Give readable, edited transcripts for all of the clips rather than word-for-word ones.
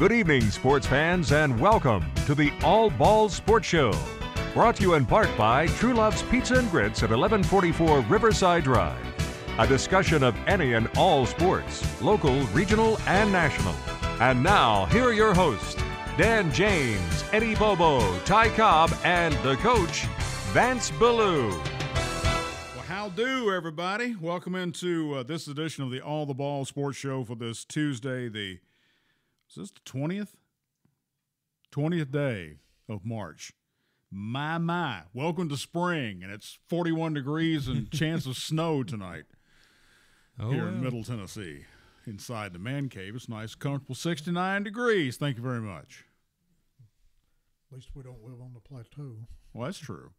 Good evening, sports fans, and welcome to the All Balls Sports Show. Brought to you in part by True Love's Pizza and Grits at 1144 Riverside Drive. A discussion of any and all sports, local, regional, and national. And now, here are your hosts, Dan James, Eddie Bobo, Ty Cobb, and the coach, Vance Ballou. Well, how do, everybody? Welcome into this edition of the All the Ball Sports Show for this Tuesday, is this the 20th? 20th day of March. My. Welcome to spring, and it's 41 degrees and chance of snow tonight here in Middle Tennessee. Inside the man cave, it's nice, comfortable, 69 degrees. Thank you very much. At least we don't live on the plateau. Well, that's true.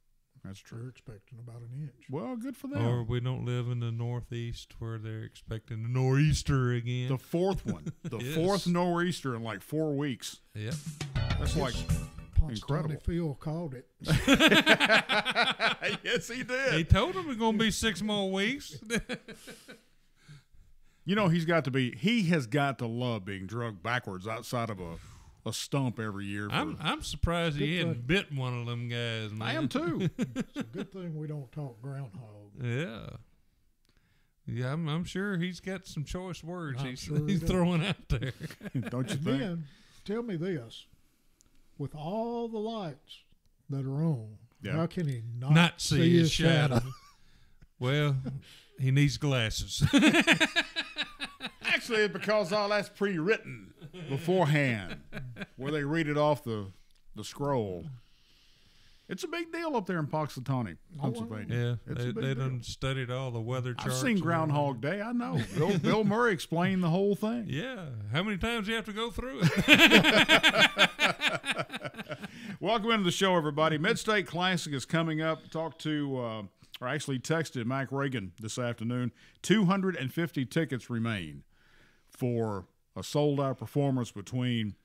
That's true. They're expecting about an inch. Well, good for them. Or we don't live in the Northeast where they're expecting the nor'easter again. The fourth one. The Yes. fourth nor'easter in like 4 weeks. Yep. That's like Ponce incredible. Phil called it. Yes, he did. They told him it's going to be 6 more weeks. You know, he has got to love being drugged backwards outside of a stump every year. I'm surprised he Good hadn't bit one of them guys, man. I am too. It's a good thing we don't talk groundhog. Yeah. Yeah, I'm sure he's got some choice words I'm he's sure he does. throwing out there. Don't you And think? then, tell me this. With all the lights that are on, Yeah. how can he Not see his shadow. Well, he needs glasses. Actually, it's because all that's pre-written beforehand, where they read it off the scroll. It's a big deal up there in Punxsutawney, Pennsylvania. Yeah, It's a big they deal. done studied all the weather I've charts. seen and Groundhog Day. I know. Bill Murray explained the whole thing. everything. Yeah. How many times do you have to go through it? Welcome into the show, everybody. Mid-State Classic is coming up. Texted Mike Reagan this afternoon. 250 tickets remain for a sold-out performance between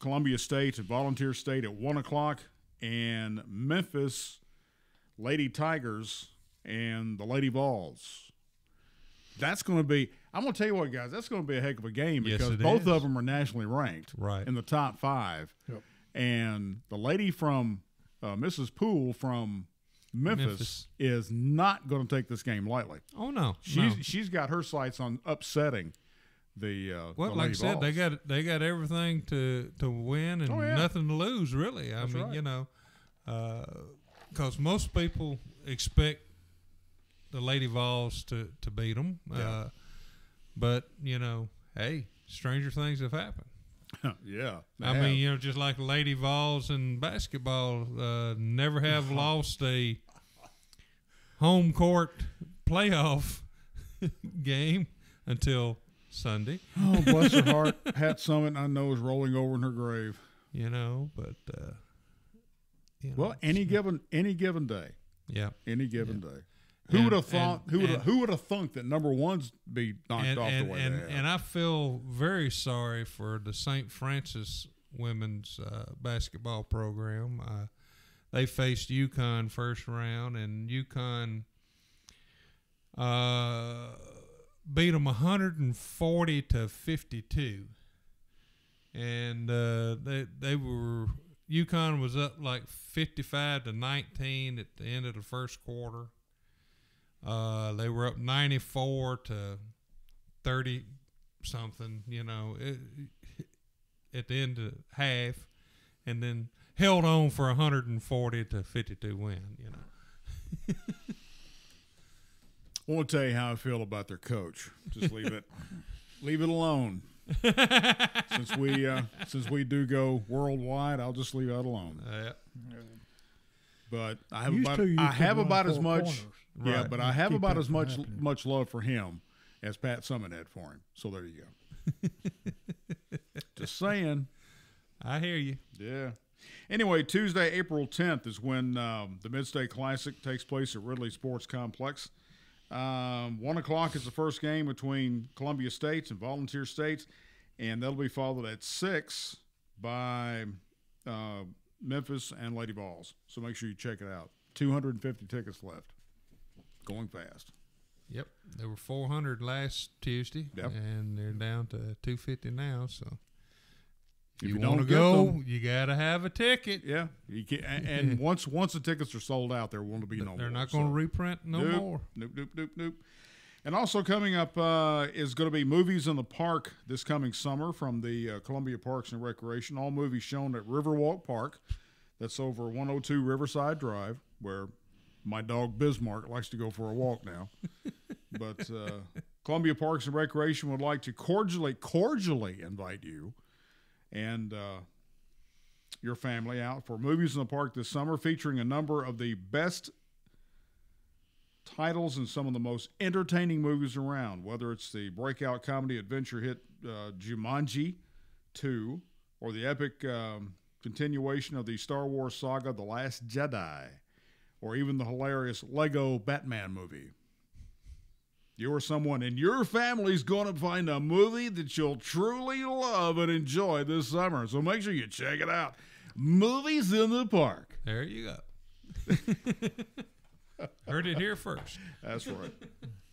Columbia State and Volunteer State at 1 o'clock and Memphis Lady Tigers and the Lady Vols. That's going to be – I'm going to tell you what, guys, that's going to be a heck of a game Yes, because it both is. of them are nationally ranked Right. in the top 5. Yep. And the lady from Mrs. Poole from Memphis is not going to take this game lightly. Oh, no. She's got her sights on upsetting the Well, the like I Lady said, Vols. they got everything to win and Oh, yeah. nothing to lose, really. I That's mean, right. you know, because most people expect the Lady Vols to beat them. Yeah. But, you know, hey, stranger things have happened. Yeah. I mean, you know, just like Lady Vols in basketball, never have lost a home court playoff game until Sunday. Oh, bless her heart. Pat Summit, I know, is rolling over in her grave. You know, but you know, Well, any given day. yeah, Any given day. And- Who would have thought? and- Who would have thunk that number one's be knocked off the way they have? and I feel very sorry for the St. Francis women's basketball program. They faced UConn first round, and UConn beat them 140-52, and they were UConn was up like 55-19 at the end of the first quarter. They were up 94-30 something, you know, at the end of half, and then held on for 140-52 win, you know. I want to tell you how I feel about their coach. Just leave it alone. Since we do go worldwide, I'll just leave that alone. But I have about as much. Corners. Yeah, Right. but I have Keep about that as from much happening. much love for him as Pat Summit had for him. So there you go. Just saying. I hear you. Yeah. Anyway, Tuesday, April 10th is when the Mid-State Classic takes place at Ridley Sports Complex. 1 o'clock is the first game between Columbia States and Volunteer States, and that'll be followed at 6 by Memphis and Lady Vols. So make sure you check it out. 250 tickets left. Going fast. Yep, they were 400 last Tuesday, Yep. and they're down to 250 now. So If you you want to don't get go, them- you got to have a ticket. Yeah, you can, and once the tickets are sold out, there won't be no more. They're not going to reprint no Nope. more. Nope. And also coming up is going to be Movies in the Park this coming summer from the Columbia Parks and Recreation. All movies shown at Riverwalk Park. That's over 102 Riverside Drive, where my dog Bismarck likes to go for a walk now. But Columbia Parks and Recreation would like to cordially invite you and your family out for Movies in the Park this summer, featuring a number of the best titles and some of the most entertaining movies around, whether it's the breakout comedy adventure hit Jumanji 2 or the epic continuation of the Star Wars saga The Last Jedi, or even the hilarious Lego Batman movie. You or someone in your family's going to find a movie that you'll truly love and enjoy this summer, so make sure you check it out. Movies in the Park. There you go. Heard it here first. That's right.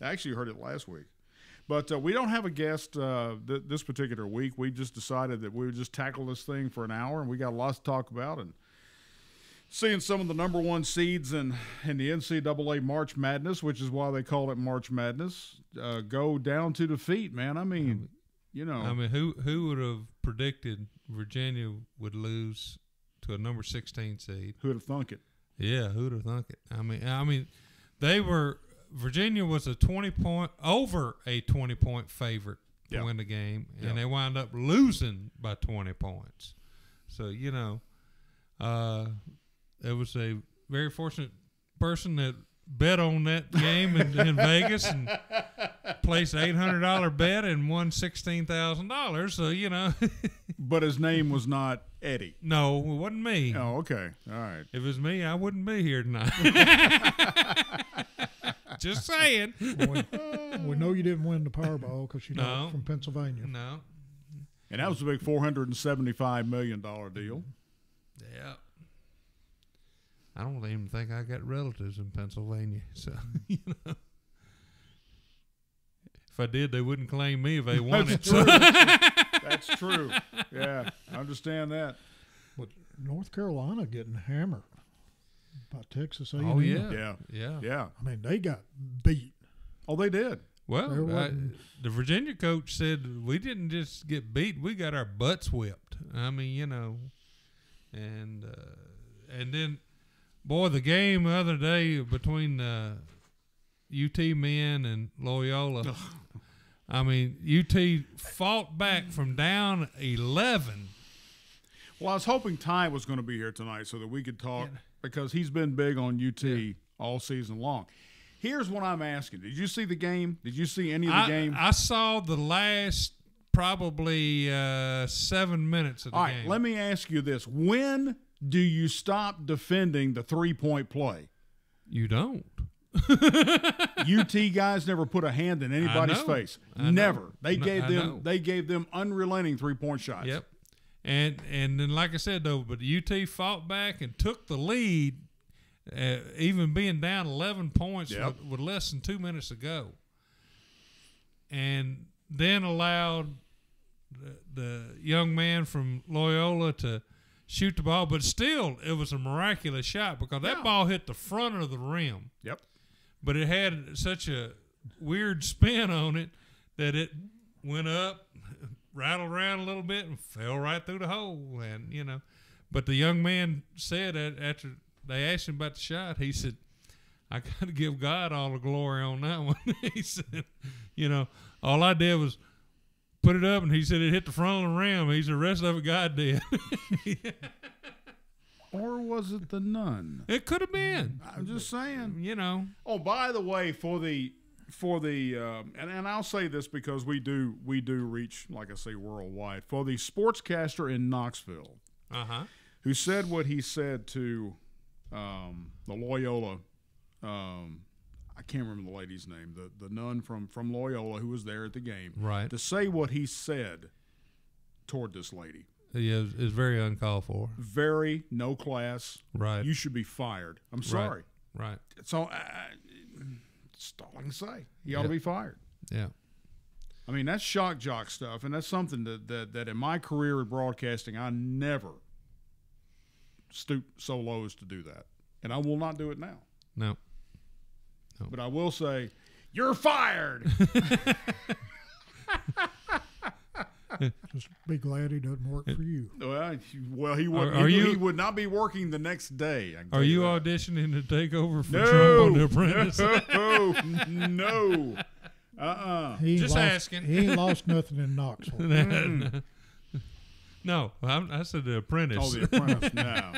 I actually heard it last week. But we don't have a guest this particular week. We just decided that we would just tackle this thing for an hour, and we got lots to talk about. And seeing some of the number one seeds in the NCAA March Madness, which is why they call it March Madness, go down to defeat, man. I mean, who would have predicted Virginia would lose to a number 16 seed? Who'd have thunk it? Yeah, who'd have thunk it? I mean, Virginia was over a 20-point favorite to win the game, and they wound up losing by 20 points. So, there was a very fortunate person that bet on that game in Vegas and placed an $800 bet and won $16,000. So, But his name was not Eddie. No, it wasn't me. Oh, okay. All right. If it was me, I wouldn't be here tonight. Just saying. We know you didn't win the Powerball because you're No. not from Pennsylvania. No. And that was a big $475 million deal. Yeah. I don't even think I got relatives in Pennsylvania. So, if I did, they wouldn't claim me if they won it. That's So. true. That's true. Yeah, I understand that. But North Carolina getting hammered by Texas A&M. Oh, yeah. Yeah. Yeah. Yeah. I mean, they got beat. Oh, they did. There Well, wasn't- the Virginia coach said we didn't just get beat; we got our butts whipped. I mean, and then, boy, the game the other day between UT men and Loyola. I mean, UT fought back from down 11. Well, I was hoping Ty was going to be here tonight so that we could talk because he's been big on UT all season long. Here's what I'm asking. Did you see the game? Did you see any of the game? I saw the last probably 7 minutes of the All game. right, let me ask you this. When do you stop defending the three-point play? You don't. UT guys never put a hand in anybody's know. face. I know. Never. They I know. gave them unrelenting three-point shots. Yep. And then, like I said, though, but UT fought back and took the lead, even being down 11 points with less than 2 minutes to go. And then allowed the young man from Loyola to shoot the ball. But still, it was a miraculous shot because that ball hit the front of the rim. Yep. But it had such a weird spin on it that it went up, rattled around a little bit, and fell right through the hole. And, but the young man said after they asked him about the shot, he said, I got to give God all the glory on that one. He said, all I did was put it up, and he said it hit the front of the rim. He said the rest of it God did. Or was it the nun? It could have been. I'm just saying. Oh, by the way, for the and I'll say this because we do reach, like I say, worldwide. For the sportscaster in Knoxville, who said what he said to the Loyola, I can't remember the lady's name, the nun from Loyola who was there at the game, right? To say what he said toward this lady. Yeah, it's very uncalled for. Very no class. Right. You should be fired. I'm sorry. Right. So That's all I can say. He ought to be fired. Yeah. I mean, that's shock jock stuff, and that's something that in my career in broadcasting, I never stooped so low as to do that. And I will not do it now. No. But I will say, you're fired. Just be glad he doesn't work for you. Well, he would. He would not be working the next day. Are you auditioning to take over for Trump on The Apprentice? No. Just asking. He ain't lost nothing in Knoxville. No, I said The Apprentice. Oh, The Apprentice. No.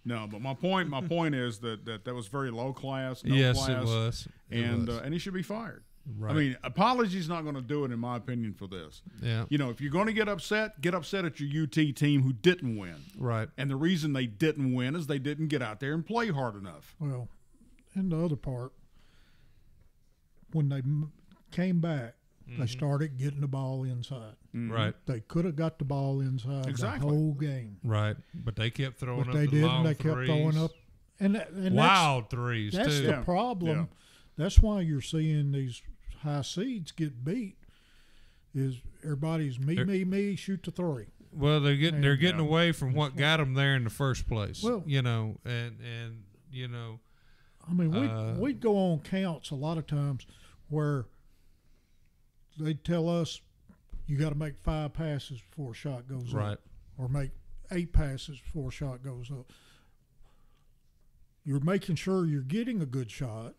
No, but my point is that was very low class. Yes, class, it was. And he should be fired. Right. I mean, apology's not going to do it, in my opinion, for this. Yeah. You know, if you're going to get upset at your UT team who didn't win. Right. And the reason they didn't win is they didn't get out there and play hard enough. Well, and the other part, when they came back, they started getting the ball inside. Right. They could have got the ball inside the whole game. Right. But they kept throwing But up they the didn't. long They kept threes. throwing up. And wild threes, that's too. the problem. Yeah. That's why you're seeing these high seeds get beat. Is everybody's me, shoot the three. Well, they're getting Yeah. away from what got them there in the first place. Well, you know, and you know, I mean, we'd go on counts a lot of times where they'd tell us you got to make 5 passes before a shot goes right. up, or make 8 passes before a shot goes up. You're making sure you're getting a good shot.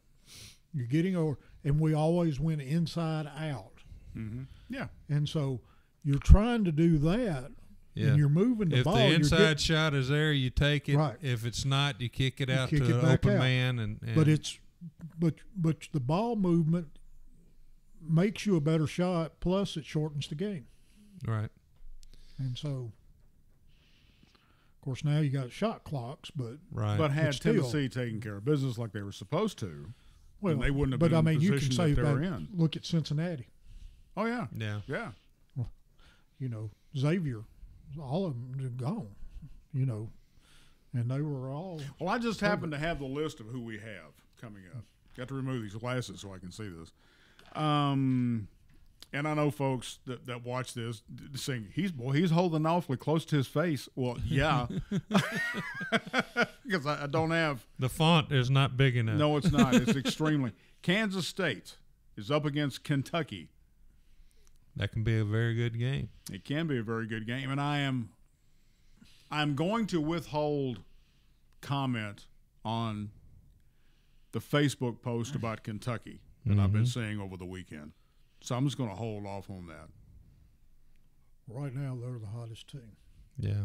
You're getting and we always went inside out. Mm-hmm. Yeah. And so you're trying to do that, Yeah. and you're moving the If ball. the you're inside shot is there, you take it. Right. If it's not, you kick it out kick to it an back open out. man. And but the ball movement makes you a better shot. Plus, it shortens the game. right. And so, of course, now you got shot clocks, but Right. But had still- Tennessee taken care of business like they were supposed to, well, they wouldn't have but been I in mean, the you can position say that they were about, in. look at Cincinnati. Oh, yeah. yeah. Yeah. You know, Xavier, all of them are gone. You know, and they were all. Well, I just happen to have the list of who we have coming up. Got to remove these glasses so I can see this. And I know folks that watch this saying, he's holding awfully close to his face. Well, yeah. Because I don't have. The font is not big enough. No, it's not. It's extremely. Kansas State is up against Kentucky. That can be a very good game. It can be a very good game, and I'm going to withhold comment on the Facebook post about Kentucky that I've been seeing over the weekend. So I'm just going to hold off on that. Right now, they're the hottest team. Yeah.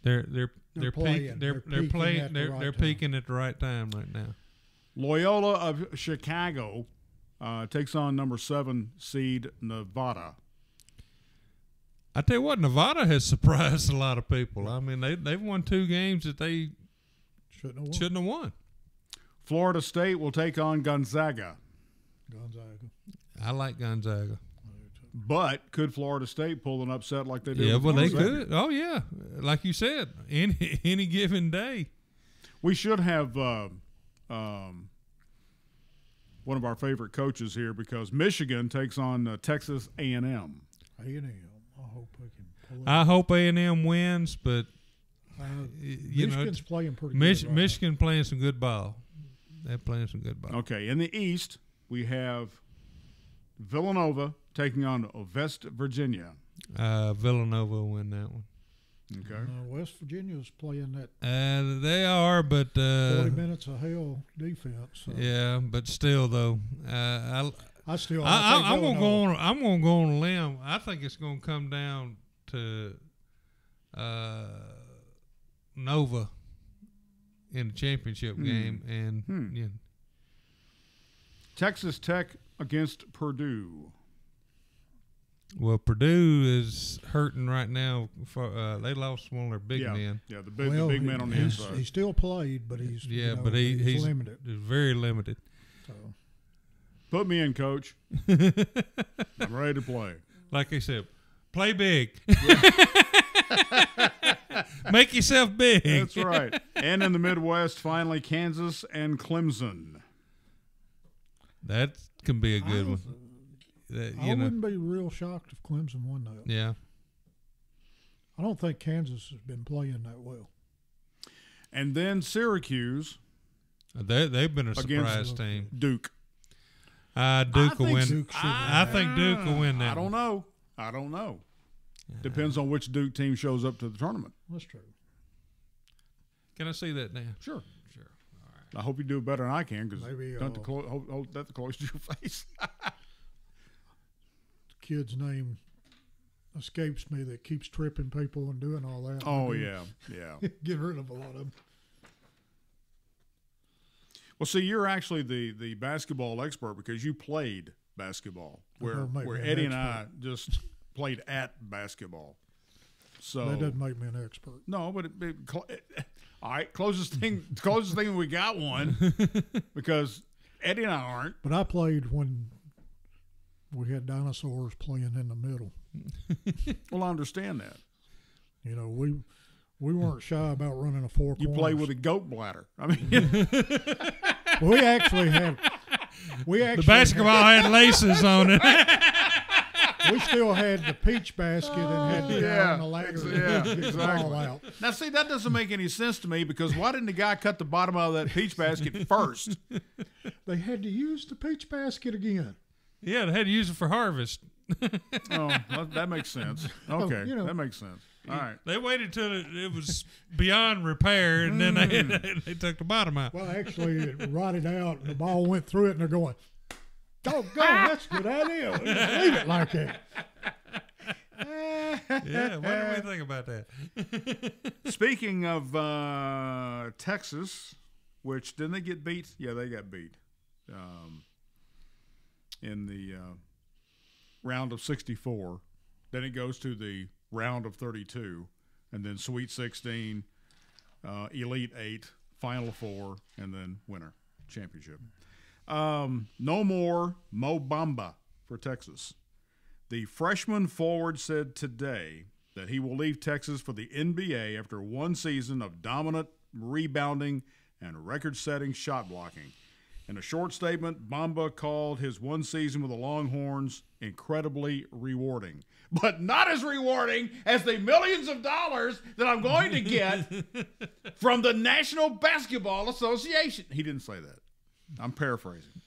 They're playing. peaking. They're They're playing. peaking at the They're right they're time. peaking at the right time right now. Loyola of Chicago takes on number 7 seed Nevada. I tell you what, Nevada has surprised a lot of people. I mean, they've won 2 games that they shouldn't have won. Florida State will take on Gonzaga. I like Gonzaga. But could Florida State pull an upset like they did? Yeah, with well, they Gonzaga? could. Oh, yeah. Like you said, any given day. We should have one of our favorite coaches here because Michigan takes on Texas A&M. A&M. I hope we can pull it. I hope A&M wins, but Michigan's playing pretty good. Right Michigan playing some good ball. They're playing some good ball. Okay, in the East, we have Villanova taking on West Virginia. Villanova will win that one. Okay. West Virginia's playing that They are, but 40 minutes of hell defense. So. yeah, but still though, I'm I'm gonna go on. I'm gonna go on a limb. I think it's gonna come down to Nova in the championship game, and yeah. Texas Tech against Purdue. Well, Purdue is hurting right now. For they lost one of their big men. Yeah, the big man on the inside. He still played, but he's but he's limited. He's very limited. So. Put me in, coach. I'm ready to play. Like I said, play big. Make yourself big. That's right. And in the Midwest, finally, Kansas and Clemson. That can be a good one. I wouldn't be real shocked if Clemson won that. Yeah. I don't think Kansas has been playing that well. And then Syracuse. They've been a surprise team. Duke. Duke will win. Duke I think Duke will win that. I don't know. Depends on which Duke team shows up to the tournament. That's true. Can I see that now? Sure. All right. I hope you do better than I can because Maybe, hold that close to your face. The kid's name escapes me that keeps tripping people and doing all that. Oh, yeah. Get rid of a lot of them. Well, see, you're actually the basketball expert because you played basketball, where Eddie and I just played at basketball. So that doesn't make me an expert. No, but all right, closest thing we got one because Eddie and I aren't. But I played when we had dinosaurs playing in the middle. Well, I understand that. You know, we weren't shy about running a four. You play with a goat bladder. I mean, we actually had. The basketball had laces on it. We still had the peach basket and had to go on the ladder and get the ball out. Now, see, that doesn't make any sense to me because why didn't the guy cut the bottom out of that peach basket first? They had to use the peach basket again. Yeah, they had to use it for harvest. Oh, that makes sense. Okay, that makes sense. All right. They waited till it was beyond repair, and then they took the bottom out. Well, actually, it rotted out, and the ball went through it, and they're going, doggone, that's a good idea. Let's leave it like that. Yeah, what do we think about that? Speaking of Texas, which didn't they get beat? Yeah, they got beat in the round of 64. Then it goes to the round of 32, and then Sweet 16, Elite 8, Final 4, and then winner championship. No more Mo Bamba for Texas. The freshman forward said today that he will leave Texas for the NBA after one season of dominant rebounding and record-setting shot blocking. In a short statement, Bamba called his one season with the Longhorns incredibly rewarding, but not as rewarding as the millions of dollars that I'm going to get from the National Basketball Association. He didn't say that. I'm paraphrasing.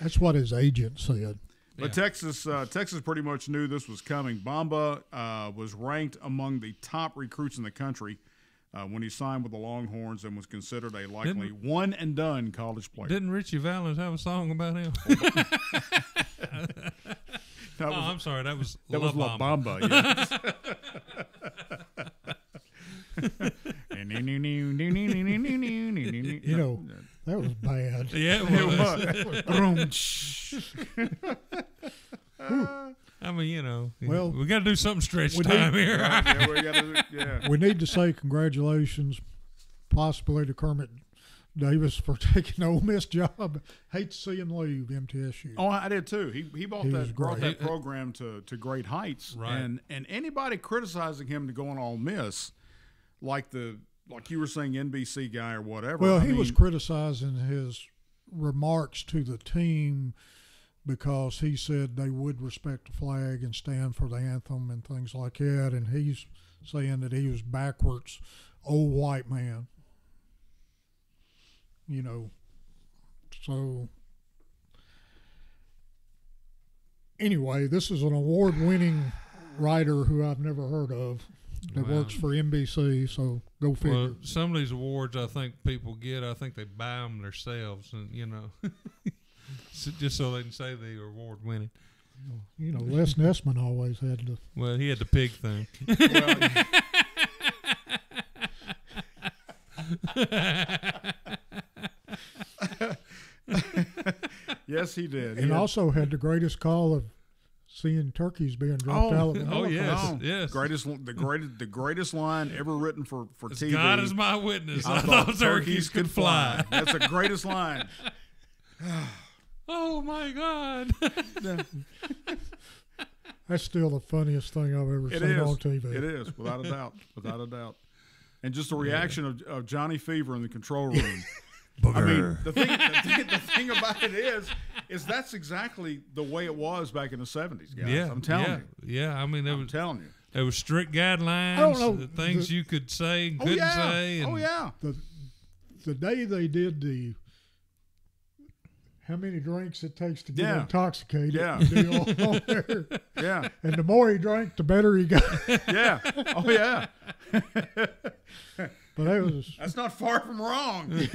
That's what his agent said. But yeah. Texas pretty much knew this was coming. Bamba was ranked among the top recruits in the country when he signed with the Longhorns and was considered a likely one-and-done college player. Didn't Richie Valens have a song about him? I'm sorry. That was La Bamba. Yes. You know, that was bad. Yeah, it was. I mean, you know, well, we got to do something stretch time here. We need to say congratulations, possibly to Kermit Davis for taking the Ole Miss job. Hate to see him leave MTSU. Oh, I did too. He brought that program to great heights. Right. And anybody criticizing him to go on Ole Miss, like you were saying, NBC guy or whatever. Well, he was criticizing his remarks to the team because he said they would respect the flag and stand for the anthem and things like that. And he's saying that he was backwards, old white man. You know, so anyway, this is an award-winning writer who I've never heard of that works for NBC, so go figure. Well, some of these awards I think people get, I think they buy them themselves, and you know, just so they can say they are award-winning. You know, Les Nessman always had to. Well, he had the pig thing. Yes, he did. And also had the greatest call of seeing turkeys being dropped out of the helicopter. Yes. The greatest line ever written for TV. God is my witness. I thought turkeys could fly. That's the greatest line. Oh my God. That's still the funniest thing I've ever seen on TV. It is, without a doubt. Without a doubt. And just the reaction of Johnny Fever in the control room. I mean, the thing about it is that's exactly the way it was back in the 70s, guys. Yeah, I'm telling you. Yeah, I mean, I'm telling you. There was strict guidelines, I don't know, things you could say and couldn't say. And The day they did the how many drinks it takes to get intoxicated deal on there. Yeah. And the more he drank, the better he got. Yeah. Oh, yeah. But that's not far from wrong. But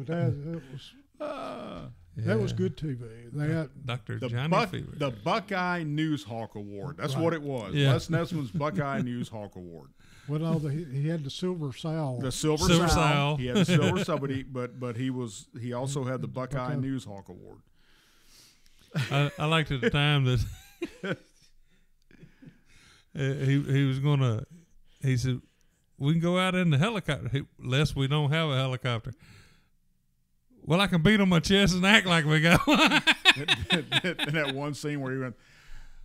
that was good TV. Dr. Johnny Fever. The Buckeye News Hawk Award. That's what it was. Yeah. Les Nessman's Buckeye News Hawk Award. Well, no, he had the silver sow. The silver sow. He had the silver sow, but he also had the Buckeye News Hawk Award. I liked at the time that he was gonna. He said, "We can go out in the helicopter, lest we don't have a helicopter." Well, I can beat on my chest and act like we got one. In that one scene where he went,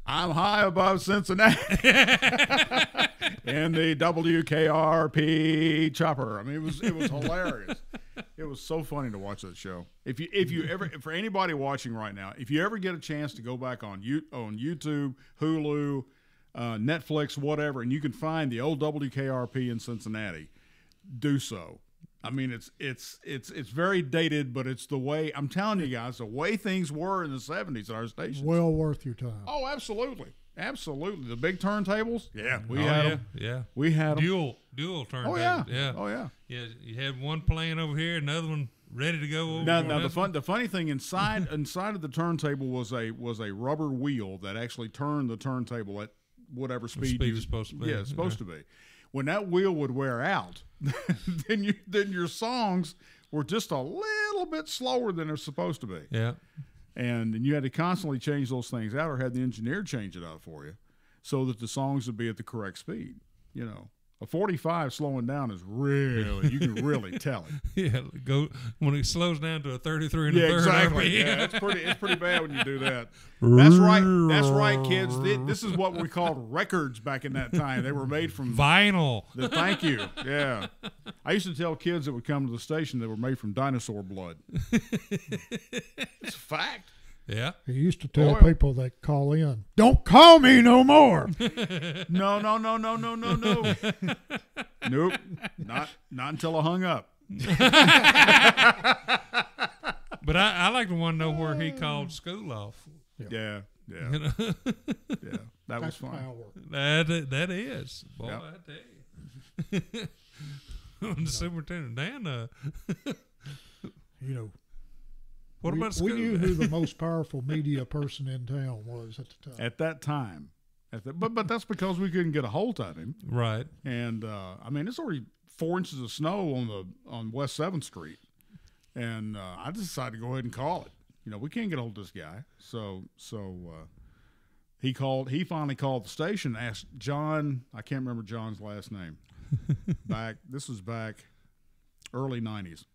"I'm high above Cincinnati." And the WKRP chopper. I mean, it was hilarious. It was so funny to watch that show. If you ever, for anybody watching right now, if you ever get a chance to go back on YouTube, Hulu, Netflix, whatever, and you can find the old WKRP in Cincinnati, do so. I mean, it's very dated, but it's the way, I'm telling you guys, the way things were in the 70s at our station. Well worth your time. Oh, absolutely. Absolutely. The big turntables? Yeah, we had them. Yeah. We had them. Dual turntables. Oh, yeah. Yeah. Oh, yeah. Yeah, you had one playing over here, another one ready to go over. Now the funny thing inside of the turntable was a rubber wheel that actually turned the turntable at whatever speed it's supposed to be. Yeah, it's supposed to be. When that wheel would wear out, then your songs were just a little bit slower than they're supposed to be. Yeah. And you had to constantly change those things out or have the engineer change it out for you so that the songs would be at the correct speed. You know, a 45 slowing down is really, you can really tell it. Yeah, when it slows down to a 33 and a third. Exactly. Yeah, it's pretty bad when you do that. That's right, kids. This is what we called records back in that time. They were made from vinyl. Thank you. Yeah. I used to tell kids that would come to the station they were made from dinosaur blood. It's a fact. Yeah. He used to tell people that call in, "Don't call me no more." No. Nope. Not until I hung up. But I like to want to know where he called school off. Yeah. You know? Yeah. That was fun. That is. Boy, Yep. I tell you. When the superintendent, Dan, You know, what about school? we knew who the most powerful media person in town was at the time. At that time. But that's because we couldn't get a hold of him. Right. And I mean, it's already 4 inches of snow on West 7th Street, and I just decided to go ahead and call it. You know, we can't get a hold of this guy, so he called. He finally called the station, and asked John. I can't remember John's last name. This was back early 90s.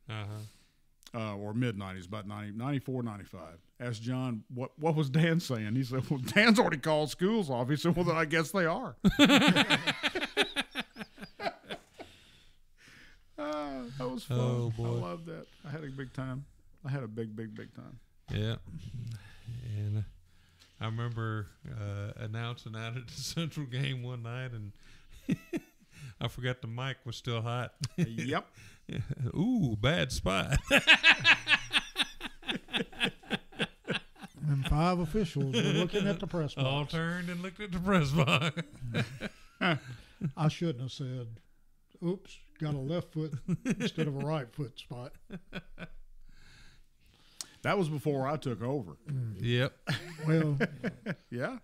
Or mid 90s, about 94, 95. Asked John, what was Dan saying? He said, well, Dan's already called schools off. He said, well, then I guess they are. That was fun. Oh, boy. I love that. I had a big time. I had a big time. Yeah. And I remember announcing out at the Central game one night, and I forgot the mic was still hot. Yep. Ooh, bad spot. And 5 officials were looking at the press box. All turned and looked at the press box. I shouldn't have said, "Oops, got a left foot instead of a right foot spot." That was before I took over. Yep. Well, Yeah.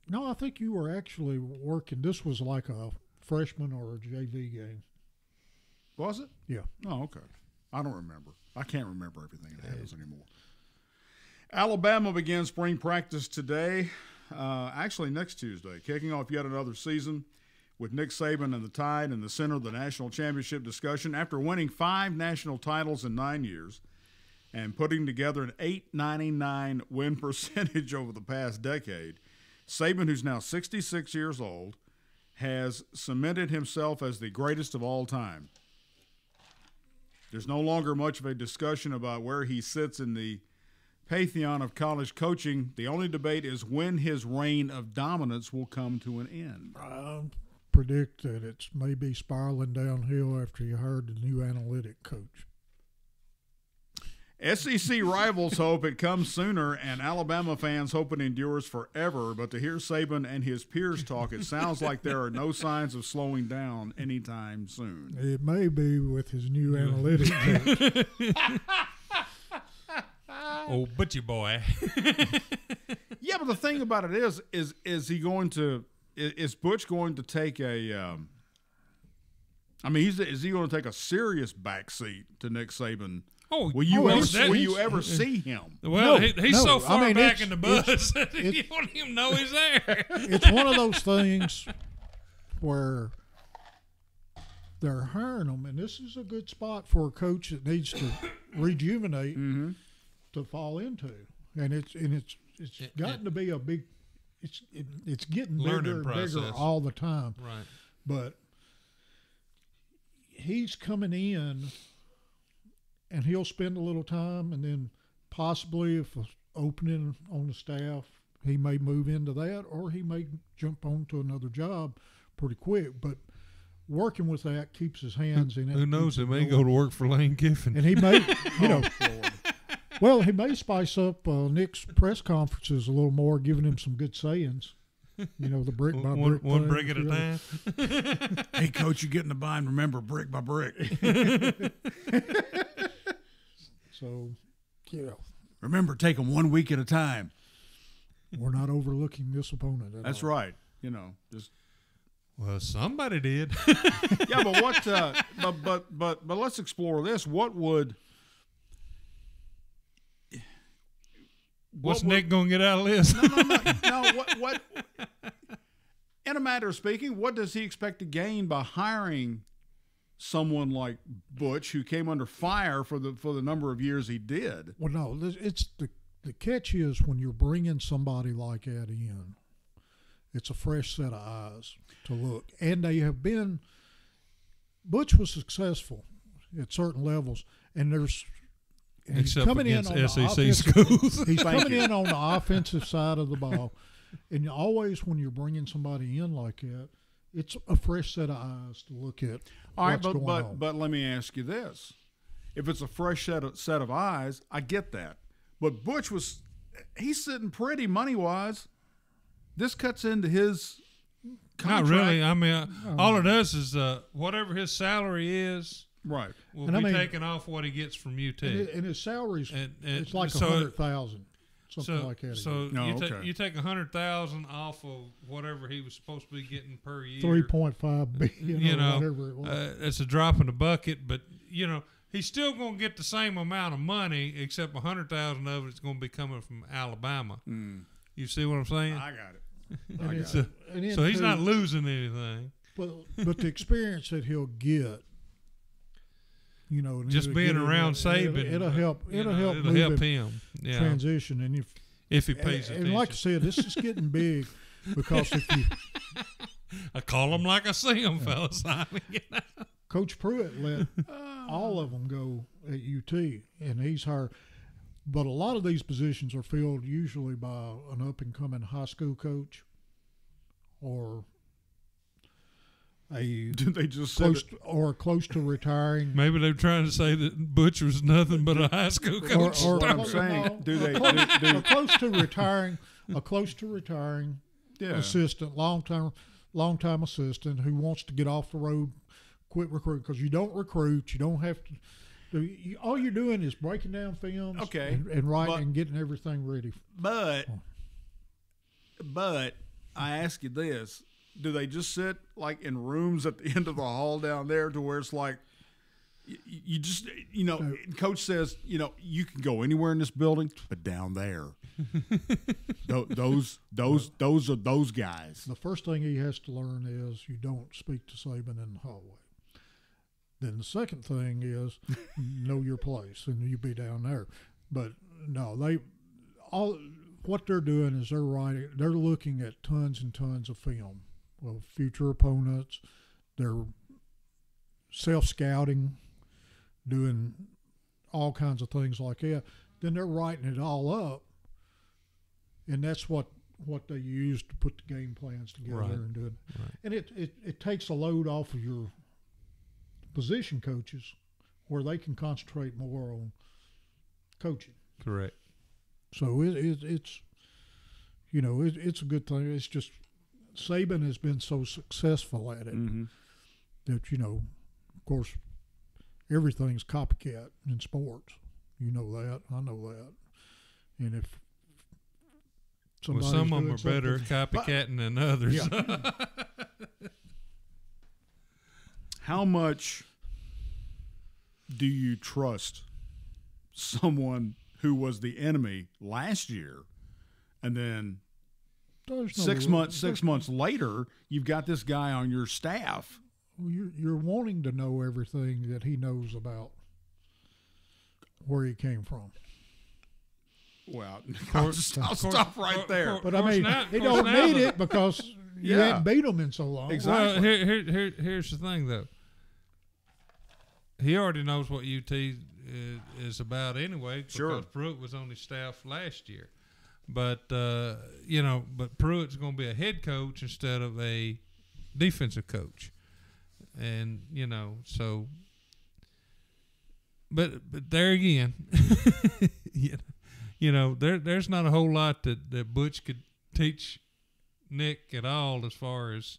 no, I think you were actually working. This was like a freshman or a JV game. Was it? Yeah. Oh, okay. I don't remember. I can't remember everything it has anymore. Alabama begins spring practice today, actually next Tuesday, kicking off yet another season with Nick Saban and the Tide in the center of the national championship discussion. After winning 5 national titles in 9 years and putting together an .899 win percentage over the past decade, Saban, who's now 66 years old, has cemented himself as the greatest of all time. There's no longer much of a discussion about where he sits in the pantheon of college coaching. The only debate is when his reign of dominance will come to an end. I predict that it's maybe spiraling downhill after you heard the new analytic coach. SEC rivals hope it comes sooner, and Alabama fans hope it endures forever. But to hear Saban and his peers talk, it sounds like there are no signs of slowing down anytime soon. It may be with his new analytic coach. Oh, butchie boy. Yeah, but the thing about it is he going to is Butch going to take a? Is he going to take a serious backseat to Nick Saban? Oh, will you ever see him? Well, No, he's so far back in the bus it's- you don't even know he's there. It's one of those things where they're hiring him, and this is a good spot for a coach that needs to rejuvenate to fall into. And it's gotten to be a big. It's getting Learning bigger and process. bigger all the time. Right. But he's coming in, and he'll spend a little time, and then possibly if an opening on the staff, he may move into that, or he may jump on to another job pretty quick. But working with that keeps his hands in it. Who knows? keeps He it may going. go to work for Lane Kiffin. And he may, well, he may spice up Nick's press conferences a little more, giving him some good sayings. The brick by brick. One thing, brick at a time. Hey, coach, you get in the bind. Remember, brick by brick. So, Remember, take them 1 week at a time. we're not overlooking this opponent at That's all. right. Just Well, somebody did. yeah. But what? But let's explore this. What would? What's what would- Nick going to get out of this? No. What? In a matter of speaking, what does he expect to gain by hiring someone like Butch, who came under fire for the number of years he did? Well, no, it's the catch is when you're bringing somebody like that in, it's a fresh set of eyes to look. And they have been – Butch was successful at certain levels, and there's – and he's Except coming in against on the SEC offensive- schools. He's Thank coming you. in on the offensive side of the ball. And always when you're bringing somebody in like that, it's a fresh set of eyes to look at All right, what's going on. but let me ask you this: if it's a fresh set of eyes, I get that. But Butch he's sitting pretty money wise. This cuts into his Not contract. really. I mean, all it does is whatever his salary is Right. will And I be mean- taken off what he gets from UT. And his salary's And it's like so- 100,000, something like that. So No, you, okay. you take 100,000 off of whatever he was supposed to be getting per year. 3.5 billion You or know, whatever it was. it's a drop in the bucket, but he's still going to get the same amount of money, except 100,000 of it's going to be coming from Alabama. You see what I'm saying? I got it. And it's- So, and then so he's too, not losing anything. but the experience that he'll get, and Just it'll being get him- around Saban, it'll help. It'll help. It'll move help him him. Yeah, transition. And if he pays and attention. like I said, this is getting big because if you I call him like I see him, fellas. I mean, Coach Pruitt let all of them go at UT, and he's hired. But a lot of these positions are filled usually by an up-and-coming high school coach or a Did they just close to retiring. maybe they're trying to say that Butch was nothing but a high school coach. Or- What I'm no, saying, do they? a close to retiring, Yeah. assistant, long time assistant who wants to get off the road, quit recruiting because you don't recruit, you don't have to. All you're doing is breaking down films, Okay, and writing but- and getting everything ready. But I ask you this: do they just sit like in rooms at the end of the hall down there, to where it's like you just coach says you can go anywhere in this building, but down there, those are those guys. The first thing he has to learn is you don't speak to Saban in the hallway. Then the second thing is know your place, and you be down there. But no, what they're doing is they're looking at tons and tons of film of future opponents. They're self-scouting, doing all kinds of things like that. Then they're writing it all up, and that's what they use to put the game plans together and do it. Right. And it takes a load off of your position coaches, where they can concentrate more on coaching. Correct. So it's it's a good thing. It's just Saban has been so successful at it that of course, everything's copycat in sports. You know that. I know that. And if some of them are better at copycatting than others. Yeah. How much do you trust someone who was the enemy last year, and then 6 months later, you've got this guy on your staff? You're wanting to know everything that he knows about where he came from. Well, I'll stop right there. But I mean, he don't need it because you hadn't beat him in so long. Exactly. Well, here's the thing, though. He already knows what UT is about anyway, because Pruitt was on his staff last year. But but Pruitt's going to be a head coach instead of a defensive coach, and so. But there again, there's not a whole lot that Butch could teach Nick at all as far as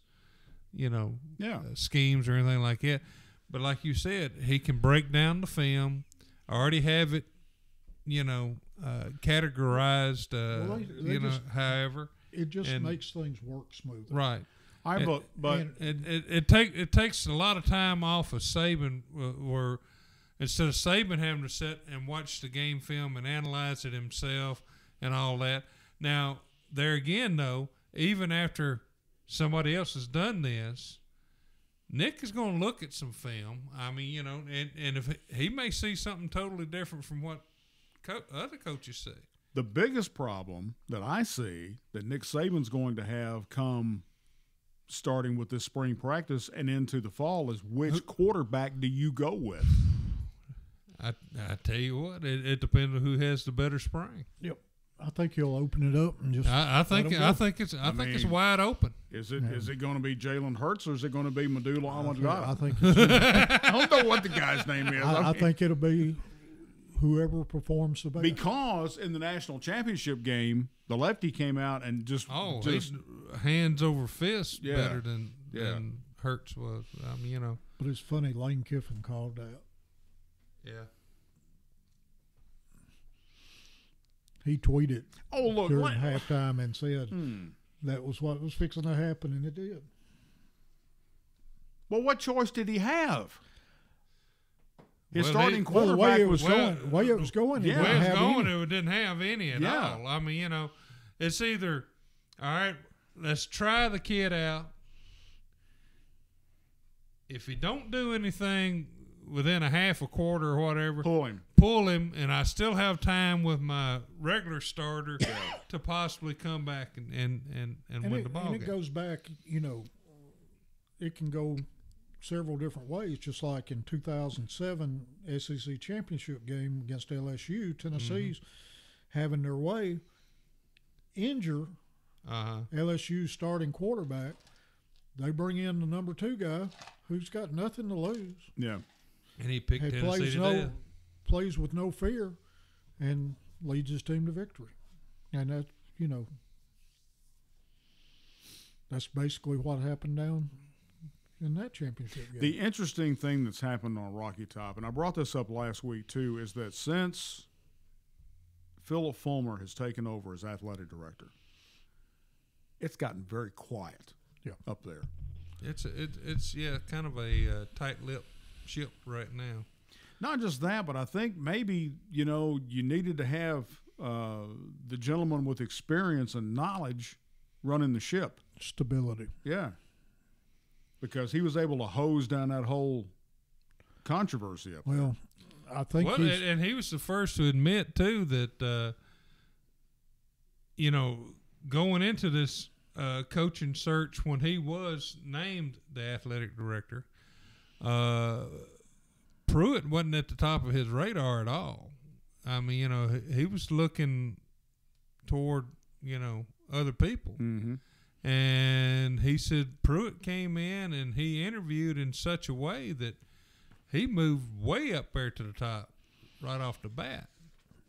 schemes or anything like that. But like you said, he can break down the film. I already have it, categorized. However, it just makes things work smoothly. Right. But it takes a lot of time off of Saban, where instead of Saban having to sit and watch the game film and analyze it himself and all that. Now, there again, though, even after somebody else has done this, Nick is going to look at some film. I mean, and if he may see something totally different from what other coaches see. The biggest problem that I see that Nick Saban's going to have come starting with this spring practice and into the fall is which quarterback do you go with? I tell you what, it depends on who has the better spring. Yep. I think he'll open it up and just. I think it's wide open. Is it going to be Jalen Hurts or is it going to be Madula Amagada? I think I don't know what the guy's name is. I think it'll be whoever performs the best. Because in the national championship game, the lefty came out and just he's hands over fist better than Hurts was. But it's funny, Lane Kiffin called that. Yeah. He tweeted during look, halftime and said that was what was fixing to happen, and it did. Well, what choice did he have? His starting quarterback was going. The way it was going, it didn't have any at all. I mean, it's either, all right, let's try the kid out. If he don't do anything within a half a quarter or whatever, pull him, and I still have time with my regular starter to possibly come back and win the ball game. And it goes back, it can go several different ways, just like in 2007 SEC championship game against LSU, Tennessee's having their way, injure LSU's starting quarterback. They bring in the number 2 guy who's got nothing to lose. Yeah. And he picked Tennessee to death. Plays with no fear and leads his team to victory. And that, that's basically what happened down in that championship game. The interesting thing that's happened on Rocky Top, and I brought this up last week too, is that since Philip Fulmer has taken over as athletic director, it's gotten very quiet up there. It's kind of a tight-lipped ship right now. Not just that, but I think maybe, you needed to have the gentleman with experience and knowledge running the ship. Stability. Yeah. Because he was able to hose down that whole controversy up Well, I think Well, and he was the first to admit too that going into this coaching search when he was named the athletic director, Pruitt wasn't at the top of his radar at all. I mean, he was looking toward other people. Mm-hmm. And he said Pruitt came in and he interviewed in such a way that he moved way up there to the top right off the bat.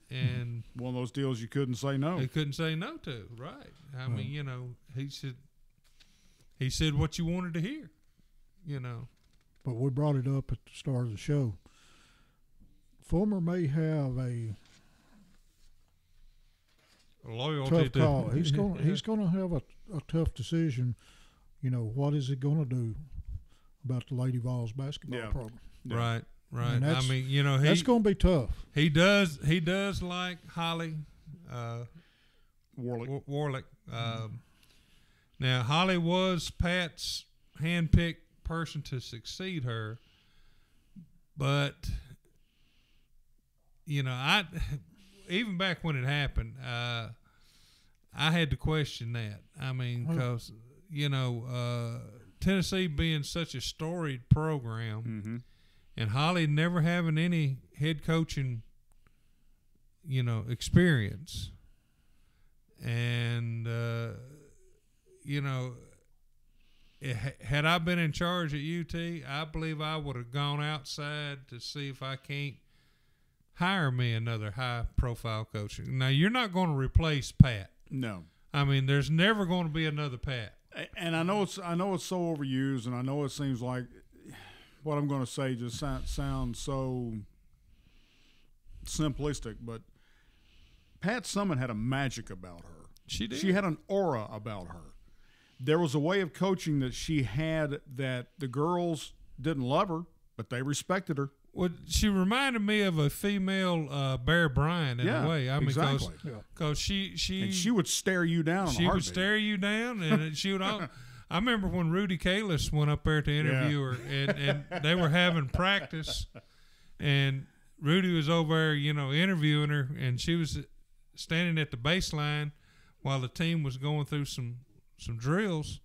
And one of those deals you couldn't say no. he couldn't say no to, right? I mean, he said what you wanted to hear, But we brought it up at the start of the show. Fulmer may have a loyalty tough call. He's going to have a tough decision. What is he going to do about the Lady Vols basketball program? Yeah. Right. And I mean, that's going to be tough. He does like Holly Warlick. Now Holly was Pat's handpicked person to succeed her, but I even back when it happened, I had to question that. I mean, because Tennessee being such a storied program. Mm-hmm. And Holly never having any head coaching, experience. And, had I been in charge at UT, I believe I would have gone outside to see if I can't hire me another high-profile coach. Now, you're not going to replace Pat. No. I mean, there's never going to be another Pat. And I know it's so overused, and I know it seems like what I'm going to say just sounds so simplistic, but Pat Summitt had a magic about her. She did. She had an aura about her. There was a way of coaching that she had that the girls didn't love her, but they respected her. Well, she reminded me of a female Bear Bryant in a way. I mean, exactly. Because she would stare you down. She would stare you down, and she would. I remember when Rudy Kalis went up there to interview her, and they were having practice, and Rudy was over there, interviewing her, and she was standing at the baseline while the team was going through some drills,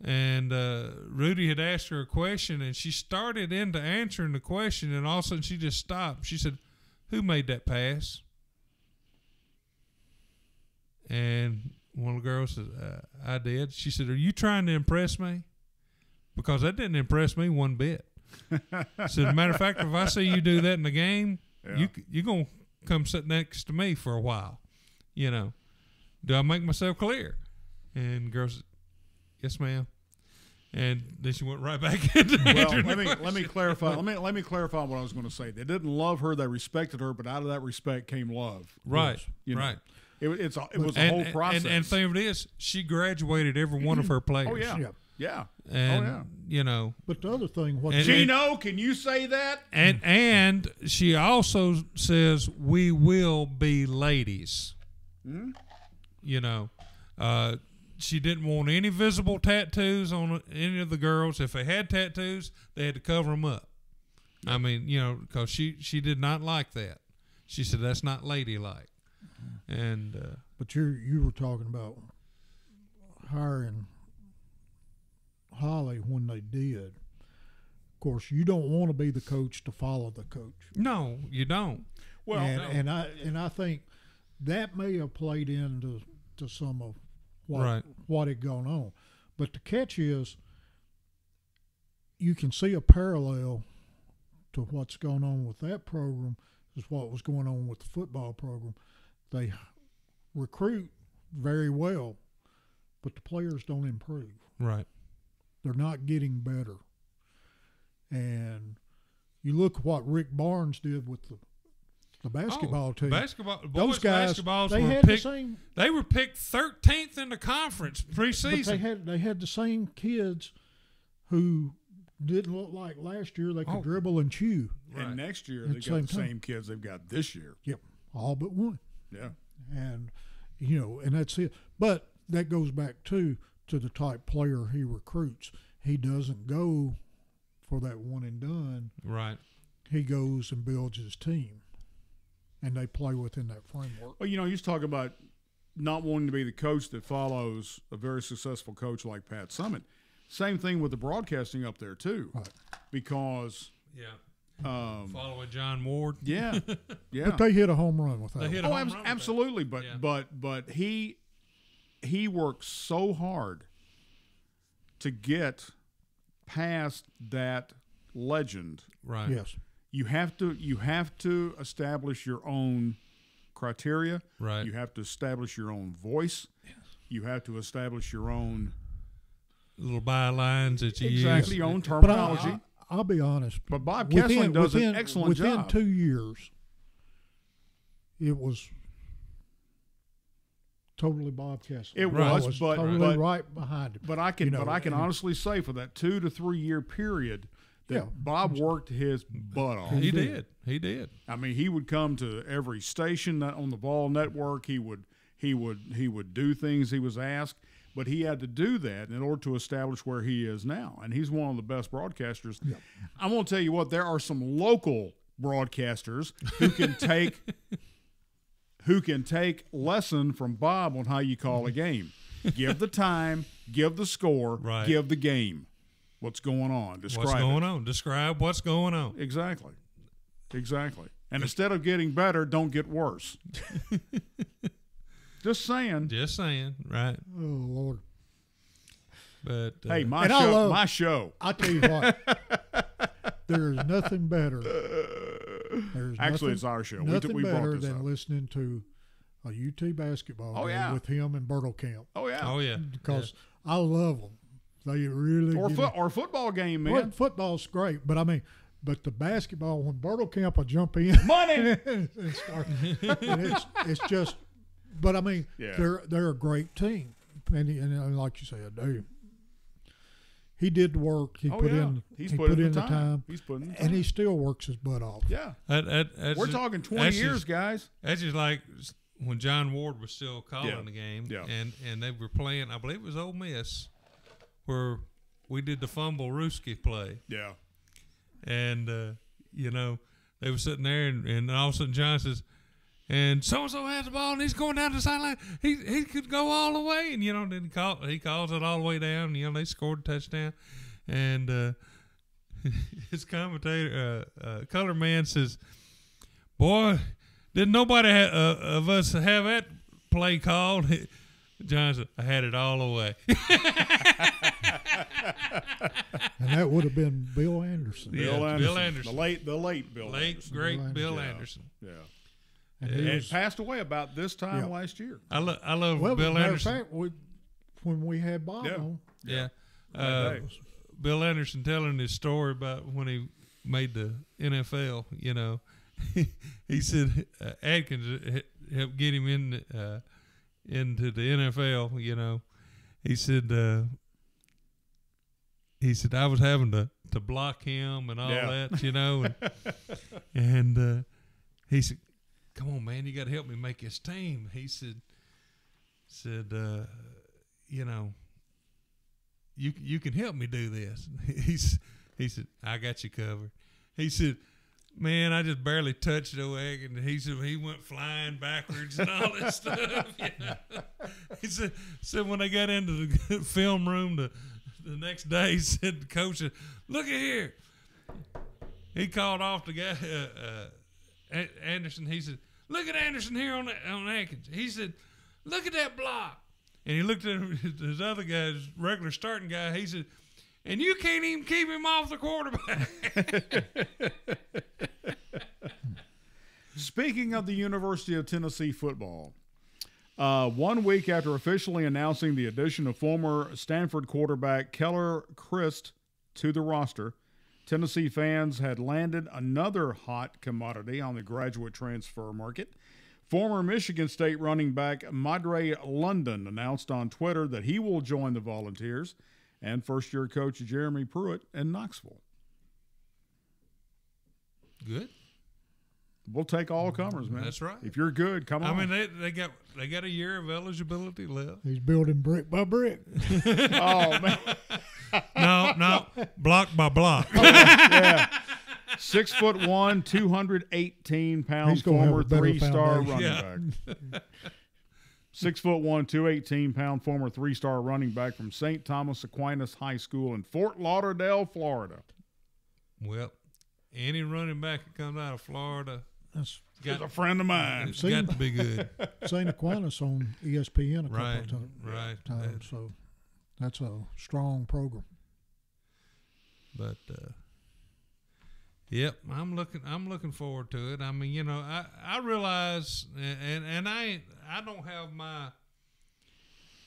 and Rudy had asked her a question, and she started into answering the question, and all of a sudden she just stopped. She said, "Who made that pass?" And one of the girls said, "I did." She said, "Are you trying to impress me?" Because that didn't impress me one bit. So, as a matter of fact, if I see you do that in the game, you're going to come sit next to me for a while. Do I make myself clear? And the girl said, "Yes, ma'am." And then she went right back into let me clarify. Let me clarify what I was going to say. They didn't love her; they respected her, but out of that respect came love. Right, right. It was a whole process. And the thing of it is, she graduated every one of her players. Oh yeah. And But the other thing, Gino, can you say that? And she also says we will be ladies. Mm-hmm. She didn't want any visible tattoos on any of the girls. If they had tattoos, they had to cover them up. I mean, because she did not like that. She said that's not ladylike. And but you were talking about hiring Holly when they did. Of course, you don't want to be the coach to follow the coach. No, you don't. Well, and I think that may have played into some of what had gone on. But the catch is, you can see a parallel to what's going on with that program is what was going on with the football program. They recruit very well, but the players don't improve. Right. They're not getting better. And you look at what Rick Barnes did with the basketball team. Those guys, they had the same. They were picked 13th in the conference preseason. But they had the same kids who didn't look like last year. They could dribble and chew. Right. And next year they got the same kids they've got this year. Yep, all but one. Yeah, and and that's it. But that goes back to the type player he recruits. He doesn't go for that one and done, Right. he goes and builds his team, and they play within that framework. Well, you know, you talk about not wanting to be the coach that follows a very successful coach like Pat Summitt. Same thing with the broadcasting up there too, Right. because Yeah. Following John Ward. yeah, But they hit a home run with that. They hit a oh, home run with that. absolutely. But Yeah. but he works so hard to get past that legend. Right. Yes. You have to establish your own criteria. Right. You have to establish your own voice. You have to establish your own Little bylines that you exactly use. your own But terminology. I'll be honest. But Bob Kessling does an excellent within job. 2 years, it was totally Bob Kessling. It Right. was, I was but totally right behind him. but I can You know, but I can and- honestly say for that 2 to 3 year period that Yeah. Bob worked his butt off. He did. He did. I mean, he would come to every station that on the Ball Network. He would do things he was asked, but he had to do that in order to establish where he is now. And he's one of the best broadcasters. Yeah. I'm going to tell you what, there are some local broadcasters who can take lesson from Bob on how you call a game. Give the time, give the score, Right. give the game. What's going on? Describe What's going it. on? Describe what's going on. Exactly. And instead of getting better, don't get worse. Just saying. Just saying. Right. Oh Lord! But Hey, my And I show. love- My show. I tell you what, there's nothing better. Actually, it's our show. Nothing We brought better this than up. listening to a UT basketball Oh, game yeah. with him and Bertle Camp Oh yeah. oh yeah. because I love them. They really Or give or football game, me- man. Well, football's great, but I mean, but the basketball when Bertle Camp will jump in Money. and start, and it's just. But I mean, Yeah. they're a great team, and like you said, he did the work. He Oh put yeah. in. He's he put in the the time, He's putting in the and time. he still works his butt off. Yeah. That's We're just- talking 20 that's years, just- guys. That's just like when John Ward was still calling Yeah. the game, Yeah. and they were playing. I believe it was Ole Miss, where we did the fumble Ruski play, Yeah. and you know they were sitting there, and all of a sudden John says, "And so and so has the ball, and he's going down the sideline. He could go all the way." And you know, then he calls it all the way down. And, you know, they scored a touchdown, and his commentator, color man, says, "Boy, didn't nobody of us have that play called?" John said, "I had it all the way." And that would have been Bill Anderson. Yeah, Bill Anderson. Bill Anderson. The late Bill Late Anderson. great Bill Yeah. Anderson. Yeah. And And he it was, passed away about this time Yeah. last year. I love well, Bill matter Anderson. of fact, when we had Bob Yeah. on, Yeah. That day. Bill Anderson telling his story about when he made the NFL, you know, he said Adkins helped get him into the NFL, you know. He said I was having to block him and all Yeah. that, you know, and he said, "Come on, man, you got to help me make this team." He said, you know, you can help me do this. He said, "I got you covered." He said, "Man, I just barely touched the egg," and he said he went flying backwards and all that stuff. You know? He said when they got into the film room the next day, he said the coach said, "Look at here." He called off the guy Anderson. He said, "Look at Anderson here on Atkins." He said, "Look at that block." And he looked at his other guy, his regular starting guy. He said, "And you can't even keep him off the quarterback." Speaking of the University of Tennessee football, 1 week after officially announcing the addition of former Stanford quarterback Keller Christ to the roster, Tennessee fans had landed another hot commodity on the graduate transfer market. Former Michigan State running back Madre London announced on Twitter that he will join the Volunteers, and first-year coach Jeremy Pruitt in Knoxville. Good. We'll take all comers, man. That's right. If you're good, come on. I mean, they got a year of eligibility left. he's building brick by brick. Oh man. No, No, block by block. Yeah. 6'1", 218-pound He's gonna have former a better 3-star foundation. running back. 6'1", 218-pound former 3-star running back from St. Thomas Aquinas High School in Fort Lauderdale, Florida. Well, any running back that comes out of Florida That's He's a friend of mine. it's got to be good. St. Aquinas on ESPN a couple Right, of right. times. So that's a strong program. But yep, I'm looking forward to it. I mean, you know, I realize, and I don't have my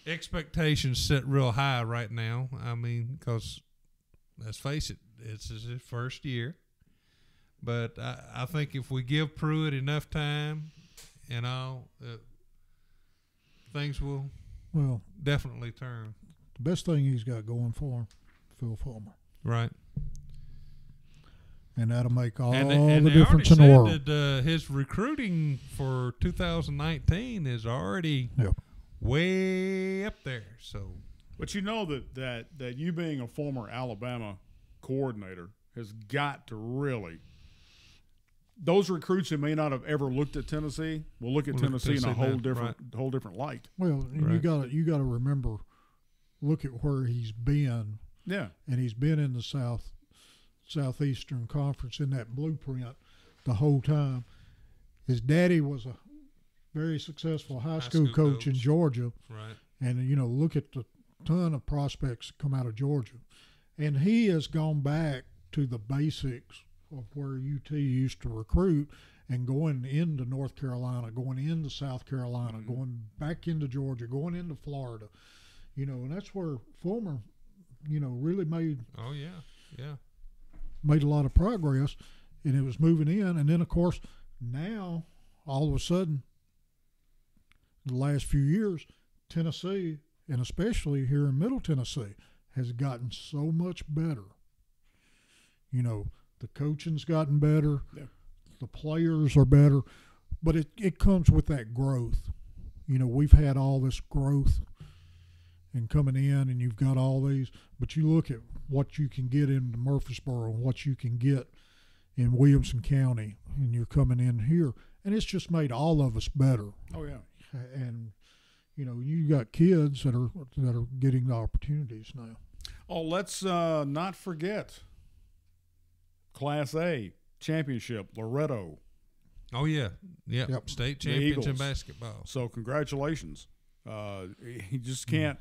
expectations set real high right now. I mean, because let's face it, it's his first year. But I think if we give Pruitt enough time and all, things will definitely turn. The best thing he's got going for him, Phil Fulmer. Right. And that'll make all And the they difference in already the world. said that his recruiting for 2019 is already Yep. way up there. So, But you know that you being a former Alabama coordinator has got to really – those recruits who may not have ever looked at Tennessee will look at Tennessee in a whole different light. Well, Right. you got to remember, look at where he's been, Yeah. and he's been in the Southeastern Conference in that blueprint the whole time. His daddy was a very successful high school coach in Georgia, right. and look at the ton of prospects that come out of Georgia, and he has gone back to the basics of where UT used to recruit, and going into North Carolina, going into South Carolina, going back into Georgia, going into Florida, and that's where Fulmer, really made a lot of progress, and it was moving in. And then, of course, now all of a sudden, the last few years, Tennessee, and especially here in Middle Tennessee, has gotten so much better. The coaching's gotten better. Yeah. The players are better. But it comes with that growth. We've had all this growth and coming in, and you've got all these. But you look at what you can get in Murfreesboro and what you can get in Williamson County, and you're coming in here. And it's just made all of us better. Oh, yeah. And, you got kids that are getting the opportunities now. Oh, let's not forget Class A championship, Loretto. Oh, yeah. Yep. State champions in Eagles. basketball. So congratulations. He just can't.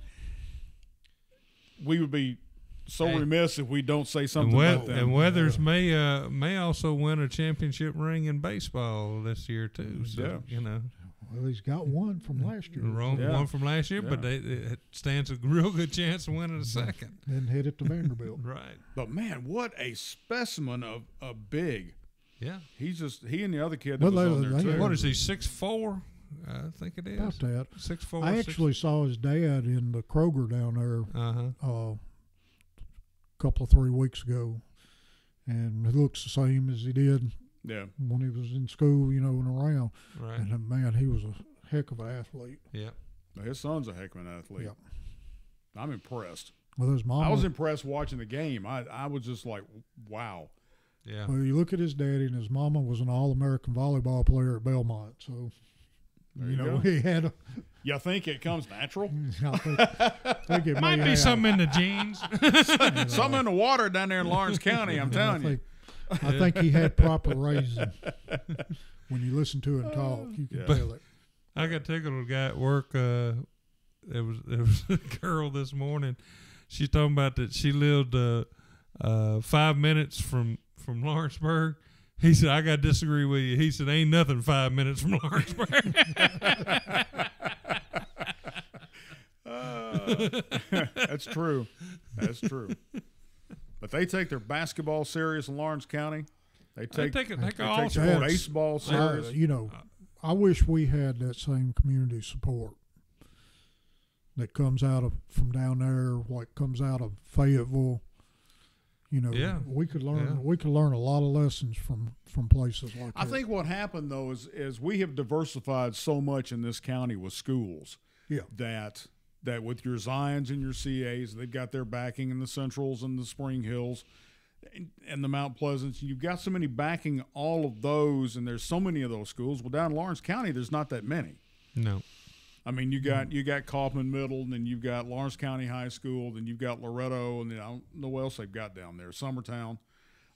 We would be so remiss if we don't say something about that. And Weathers may also win a championship ring in baseball this year, too. So, Well, he's got one from last year. One from last year, but it stands a real good chance of winning a second. And headed to Vanderbilt. Right. But, man, what a specimen of a big. Yeah. He and the other kid that was on there, too. What is he, 6'4"? I think it is. About that. 6'4". I actually saw his dad in the Kroger down there a couple of 3 weeks ago, and he looks the same as he did when he was in school, and around. Right. And, man, he was a heck of an athlete. Yeah. His son's a heck of an athlete. Yep. I'm impressed. Well, his mom. I was impressed watching the game. I was just like, wow. Yeah. Well, you look at his daddy, and his mama was an All-American volleyball player at Belmont. So, he had a. You think it comes natural? I think it Might be something in the genes. Something in the water down there in Lawrence County, I'm telling you. I think he had proper raising. When you listen to him talk, you can tell it. I got tickled with a guy at work. There was a girl this morning. She's talking about that she lived 5 minutes from Lawrenceburg. He said, I got to disagree with you. He said, ain't nothing 5 minutes from Lawrenceburg. That's true. That's true. But they take their basketball serious in Lawrence County. They take all their baseball serious. I wish we had that same community support that comes out from down there, what comes out of Fayetteville. We could learn. We could learn a lot of lessons from places like that. I think what happened though is we have diversified so much in this county with schools. Yeah. That that with your Zions and your CAs, they've got their backing in the Centrals and the Spring Hills and the Mount Pleasants. You've got so many backing all of those, and there's so many of those schools. Well, down in Lawrence County, there's not that many. No. I mean, you got Kaufman Middle, and then you've got Lawrence County High School, then you've got Loretto, and then I don't know what else they've got down there, Summertown,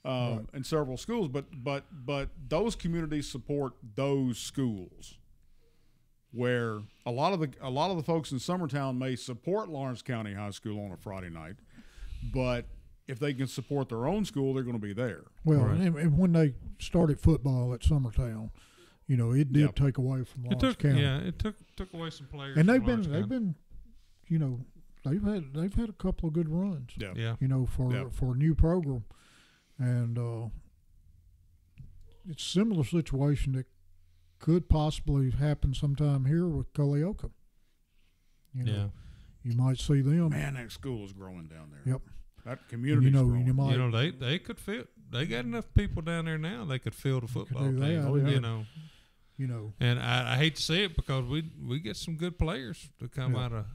and several schools. But those communities support those schools, where a lot of the folks in Summertown may support Lawrence County High School on a Friday night, but if they can support their own school, they're going to be there. Well, Right. and when they started football at Summertown, you know, it did take away from Lawrence County. Yeah, it took away some players. And from they've Lawrence County. been, you know, they've had a couple of good runs. Yeah. You know, for a new program, and it's a similar situation that could possibly happen sometime here with Culleoka. You know, you might see them. Man, that school is growing down there. Yep. That community is growing. You might, You know, they could fit. They got enough people down there now. They could field a football do team. that. Oh, yeah. You know, and I hate to say it because we get some good players to come out of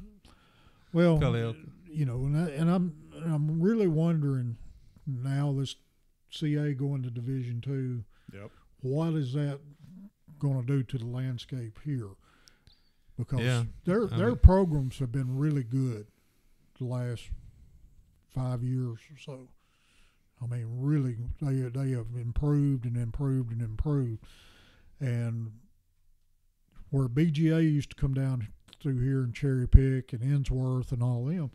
Culleoka. You know, and I'm really wondering now, this CA going to Division II. Yep. What is that going to do to the landscape here? Because their programs have been really good the last 5 years or so. I mean, really, they have improved and improved and improved. And where BGA used to come down through here and Cherry Pick and Ensworth and all them,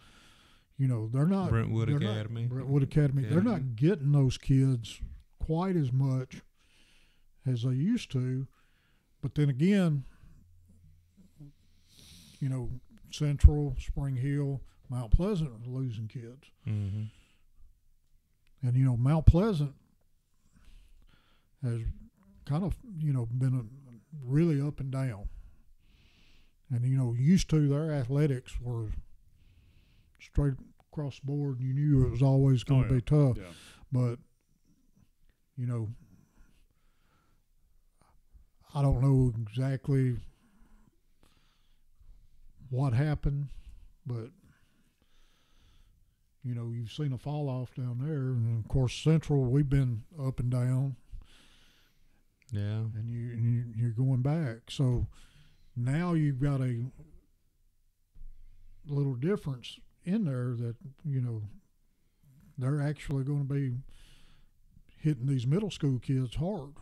you know, they're not Brentwood Academy. Yeah. They're not getting those kids quite as much as they used to. But then again, you know, Central, Spring Hill, Mount Pleasant are losing kids. Mm-hmm. And, you know, Mount Pleasant has kind of, you know, been really up and down. And, you know, used to their athletics were straight across the board. You knew it was always going to be tough. Yeah. But, you know, I don't know exactly what happened, but, you know, you've seen a fall off down there. And, of course, Central, we've been up and down. Yeah. And you're going back. So now you've got a little difference in there that, you know, they're actually going to be hitting these middle school kids hard.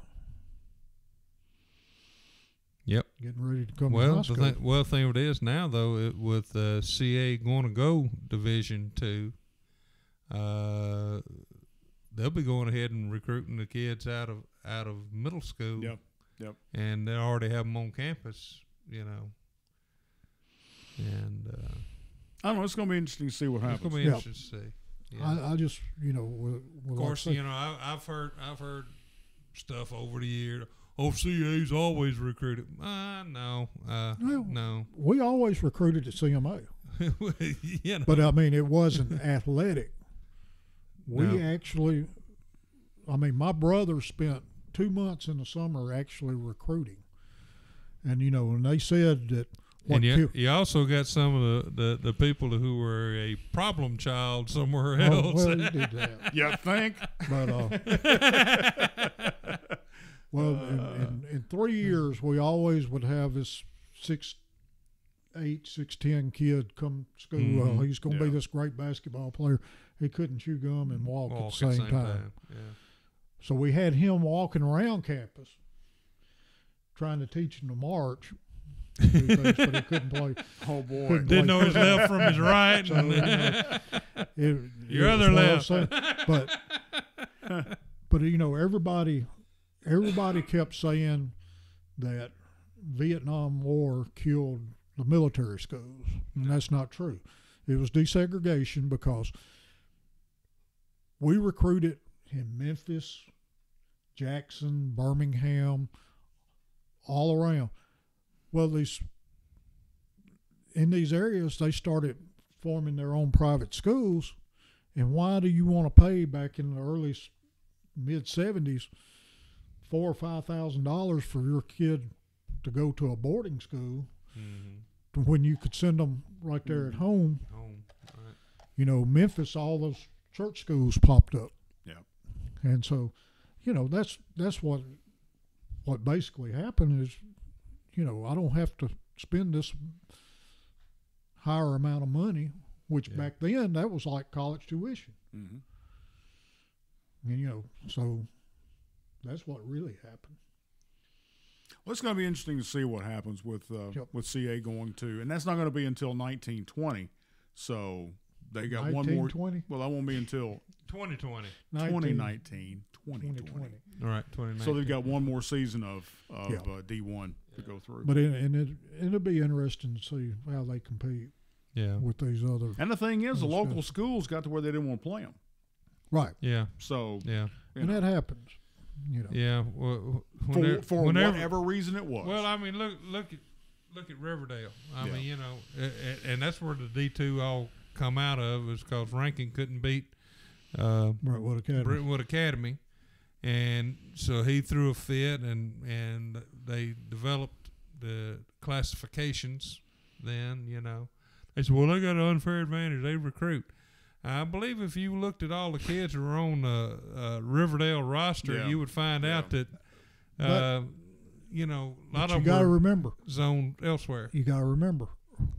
Yep. Getting ready to come to Well, high school. the thing of it is now, though, with CA going to go Division II, they'll be going ahead and recruiting the kids out of middle school. Yep. And they already have them on campus, you know. And I don't know. It's going to be interesting to see what happens. it's going to be interesting to see. Yeah. I just, you know, with Of course, you know, I've heard stuff over the years. Oh, CA's always recruited. No, no. We always recruited at CMA. You know. But, I mean, it wasn't athletic. We No. actually, I mean, my brother spent 2 months in the summer actually recruiting. And, you know, and they said that And you also got some of the people who were a problem child somewhere else. well, you did that. You think? But, well, in 3 years, we always would have this 6'8", 6'10" kid come to school. Mhm. He's going to be this great basketball player. He couldn't chew gum and walk at the same time. Yeah. So we had him walking around campus trying to teach him to march. Do things, but he couldn't play. Oh, boy. Couldn't Didn't play know his left from his right. So, you know, Your it was other one of left. those things. But you know, everybody kept saying that Vietnam War killed the military schools, and that's not true. It was desegregation because we recruited in Memphis, Jackson, Birmingham, all around. Well, in these areas, they started forming their own private schools. And why do you want to pay back in the early mid-'70s $4,000 or $5,000 for your kid to go to a boarding school? Mm-hmm. when you could send them right there at home. Right. You know, Memphis, all those church schools popped up. Yeah. And so, you know, that's what basically happened is, you know, I don't have to spend this higher amount of money, which back then that was like college tuition. Mm-hmm. And, you know, so that's what really happened. Well, it's going to be interesting to see what happens with CA going to, and that's not going to be until 1920. So they got one more. 1920? Well, that won't be until 2020. 2019, 2020. All right, 2019. So they've got one more season of D1 to go through. But it'll be interesting to see how they compete with these other. And the thing is, the local schools got to where they didn't want to play them. Right. Yeah. So and that happens. You know. Yeah. Well, for whatever reason it was. Well, I mean, look at Riverdale. I mean, you know, and that's where the D2 all come out of, is because Rankin couldn't beat Brentwood Academy, and so he threw a fit, and they developed the classifications. Then, you know, they said, well, they got an unfair advantage. They recruit. I believe if you looked at all the kids who were on the Riverdale roster, you would find out that, you know, a lot of them were zoned elsewhere. You got to remember,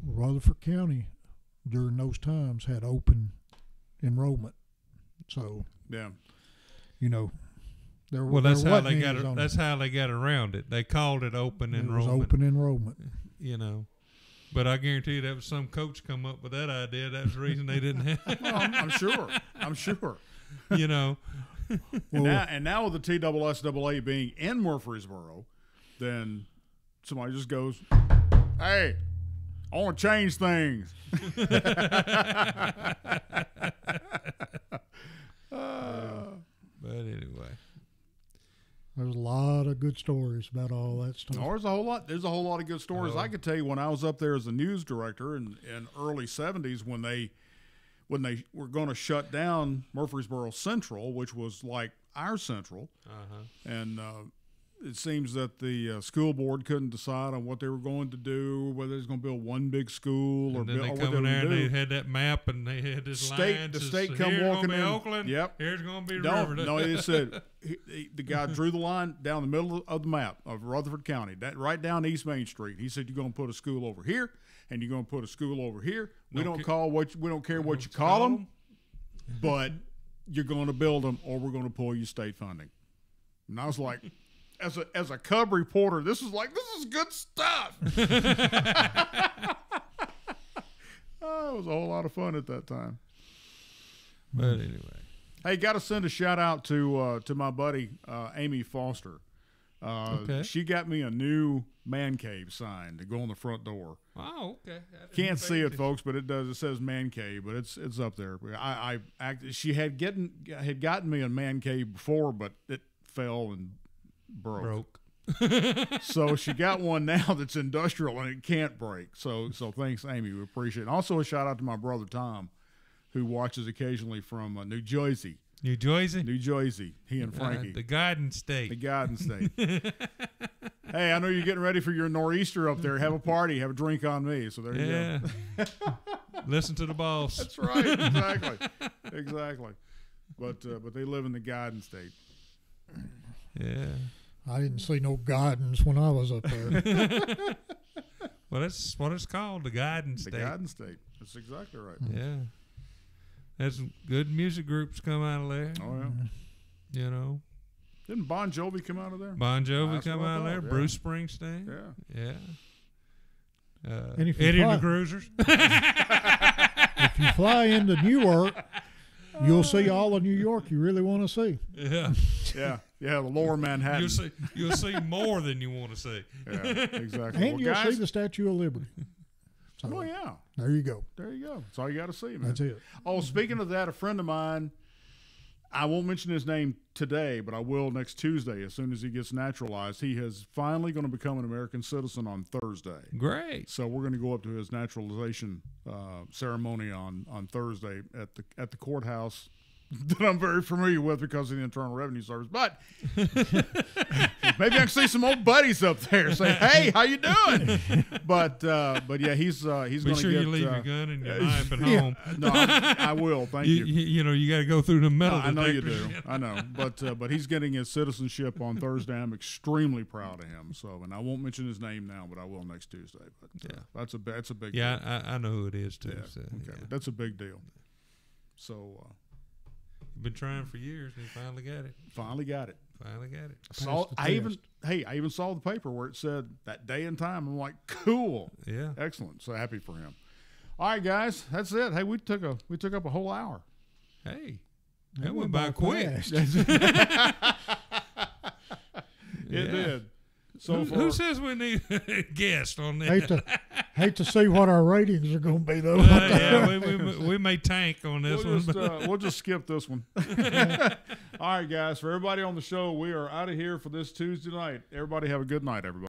Rutherford County during those times had open enrollment. So, you know, that's how they got around it. They called it open enrollment. It was open enrollment. You know. But I guarantee you that was some coach come up with that idea. That was the reason they didn't have. Well, I'm sure. You know. and now with the TSSAA being in Murfreesboro, then somebody just goes, hey, I want to change things. But anyway. There's a lot of good stories about all that stuff. There's a whole lot of good stories. I could tell you when I was up there as a news director in early 70s when they were going to shut down Murfreesboro Central, which was like our Central, and it seems that the school board couldn't decide on what they were going to do, whether they was going to build one big school and then they come in there and they had that map and they had this line. The state come walking in. Oakland. Yep. Here's going to be Riverdale. No, they said the guy drew the line down the middle of the map of Rutherford County, that right down East Main Street. He said, "You're going to put a school over here, and you're going to put a school over here. We don't care what you call them, but you're going to build them, or we're going to pull you state funding." And I was like, as a Cub reporter, this is good stuff. It was a whole lot of fun at that time. But anyway, hey, got to send a shout out to my buddy Amy Foster. She got me a new man cave sign to go on the front door. Oh, okay. Can't see it, folks, but it does. It says man cave, but it's up there. She had gotten me a man cave before, but it fell and broke. So she got one now that's industrial and it can't break. So thanks, Amy. We appreciate it. Also a shout out to my brother Tom, who watches occasionally from New Jersey. New Jersey. He and Frankie. The Garden State. Hey, I know you're getting ready for your nor'easter up there. Have a party. Have a drink on me. So there you go. Listen to the boss. That's right. Exactly. But they live in the Garden State. Yeah. I didn't see no gardens when I was up there. Well, that's what it's called, the Garden State. The Garden State. That's exactly right. Yeah. There's some good music groups come out of there. Oh, yeah. You know. Didn't Bon Jovi come out of there? Bon Jovi come out of there. Yeah. Bruce Springsteen. Yeah. And Eddie and the Cruisers. If you fly into Newark, you'll see all of New York you really want to see. Yeah, the lower Manhattan. You'll see more than you want to see. Yeah, exactly. And you'll see the Statue of Liberty. So, oh, yeah. There you go. That's all you got to see, man. That's it. Oh, speaking of that, a friend of mine, I won't mention his name today, but I will next Tuesday as soon as he gets naturalized. He is finally going to become an American citizen on Thursday. Great. So we're going to go up to his naturalization ceremony on Thursday at the courthouse that I'm very familiar with because of the Internal Revenue Service. But maybe I can see some old buddies up there say, "Hey, how you doing?" But yeah, he's going to Be sure get. you leave your gun and your knife at home. No, I will. Thank you. You know, you got to go through the metal I know you detectors. do. I know, but he's getting his citizenship on Thursday. I'm extremely proud of him. So, and I won't mention his name now, but I will next Tuesday. But that's a big. Yeah, deal. I know who it is too. Yeah. So, Okay, yeah. but that's a big deal. So You've been trying for years, and you finally got it. finally got it. Finally got it. I even saw the paper where it said that day and time. I'm like, cool. Yeah. Excellent. So happy for him. All right, guys, that's it. Hey, we took up a whole hour. Hey, that went by quick. fast. It did. So Who says we need a guest on this? Hate to see what our ratings are going to be though. Yeah, we may tank on this one. we'll just skip this one. All right, guys. For everybody on the show, we are out of here for this Tuesday night. Everybody have a good night, everybody.